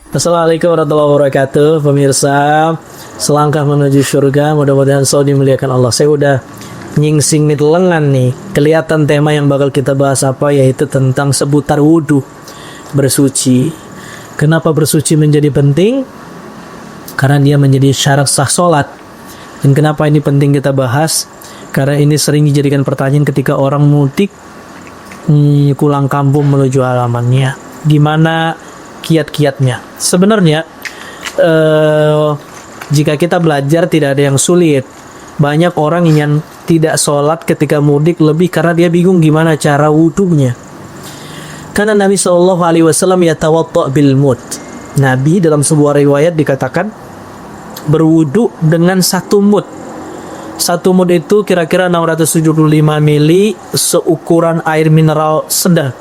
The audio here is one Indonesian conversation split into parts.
Assalamualaikum warahmatullahi wabarakatuh, pemirsa. Selangkah menuju surga, mudah-mudahan selalu dimuliakan Allah. Saya udah nyingsing nih lengan nih. Kelihatan tema yang bakal kita bahas apa, yaitu tentang seputar wudhu, bersuci. Kenapa bersuci menjadi penting? Karena dia menjadi syarat sah sholat. Dan kenapa ini penting kita bahas? Karena ini sering dijadikan pertanyaan ketika orang mudik pulang kampung menuju halamannya. Gimana kiat-kiatnya? Sebenarnya jika kita belajar tidak ada yang sulit. Banyak orang yang tidak sholat ketika mudik lebih karena dia bingung gimana cara wudhunya. Karena Nabi SAW yatawadda bil mud. Nabi dalam sebuah riwayat dikatakan berwudhu dengan satu mud. Satu mud itu kira-kira 675 mili, seukuran air mineral sedang.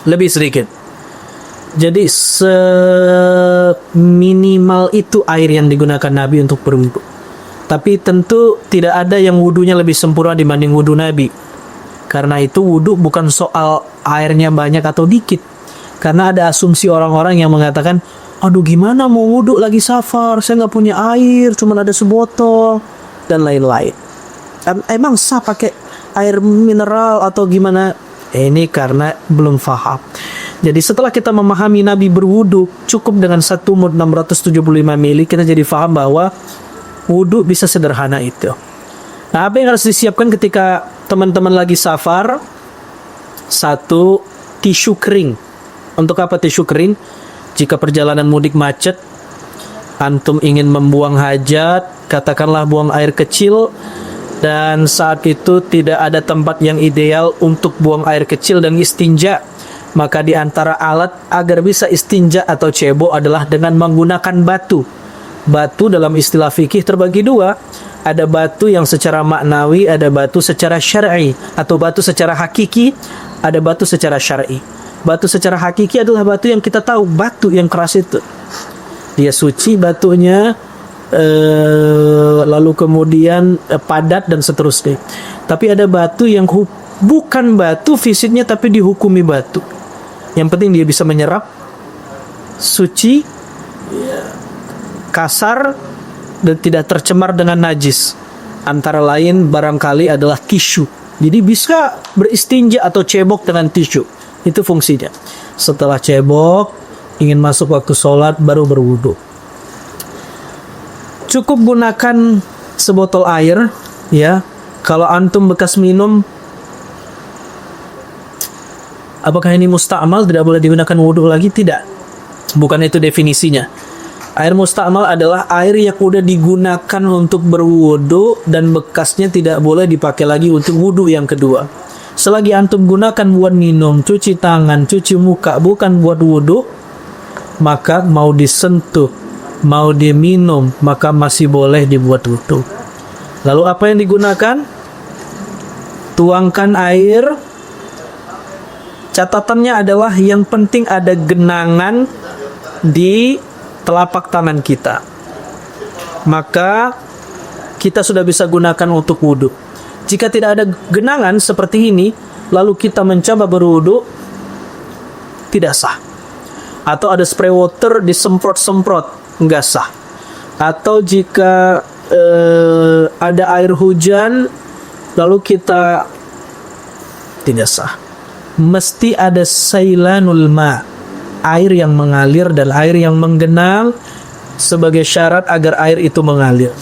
Lebih sedikit. Jadi seminimal itu air yang digunakan Nabi untuk berwudhu. Tapi tentu tidak ada yang wudhunya lebih sempurna dibanding wudhu Nabi. Karena itu wudhu bukan soal airnya banyak atau dikit. Karena ada asumsi orang-orang yang mengatakan, aduh gimana mau wudhu lagi safar, saya nggak punya air, cuma ada sebotol, dan lain-lain. Emang sah pakai air mineral atau gimana? Ini karena belum paham. Jadi setelah kita memahami Nabi berwudu cukup dengan satu mud 675 mili, kita jadi paham bahwa wudu bisa sederhana itu. Nah, apa yang harus disiapkan ketika teman-teman lagi safar? Satu, tisu kering. Untuk apa tisu kering? Jika perjalanan mudik macet, antum ingin membuang hajat, katakanlah buang air kecil, dan saat itu tidak ada tempat yang ideal untuk buang air kecil dan istinja, maka di antara alat agar bisa istinja atau cebo adalah dengan menggunakan batu. Batu dalam istilah fikih terbagi dua. Ada batu yang secara maknawi, ada batu secara syar'i, atau batu secara hakiki, ada batu secara syar'i. Batu secara hakiki adalah batu yang kita tahu, batu yang keras itu. Dia suci batunya, lalu kemudian padat dan seterusnya. Tapi ada batu yang bukan batu fisiknya tapi dihukumi batu. Yang penting dia bisa menyerap, suci, kasar, dan tidak tercemar dengan najis. Antara lain barangkali adalah tisu. Jadi bisa beristinja atau cebok dengan tisu. Itu fungsinya. Setelah cebok, ingin masuk waktu sholat, baru berwudu. Cukup gunakan sebotol air, ya. Kalau antum bekas minum, apakah ini musta'mal, tidak boleh digunakan wudu lagi? Tidak. Bukan itu definisinya. Air musta'mal adalah air yang sudah digunakan untuk berwudu dan bekasnya tidak boleh dipakai lagi untuk wudu yang kedua. Selagi antum gunakan buat minum, cuci tangan, cuci muka, bukan buat wudu, maka mau disentuh, mau diminum, maka masih boleh dibuat wudu. Lalu apa yang digunakan? Tuangkan air. Catatannya adalah yang penting ada genangan di telapak tangan kita. Maka kita sudah bisa gunakan untuk wudu. Jika tidak ada genangan seperti ini, lalu kita mencoba berwudu, tidak sah. Atau ada spray water disemprot-semprot, enggak sah. Atau jika ada air hujan lalu kita, tidak sah. Mesti ada sailanul ma, air yang mengalir dan air yang menggenang sebagai syarat agar air itu mengalir.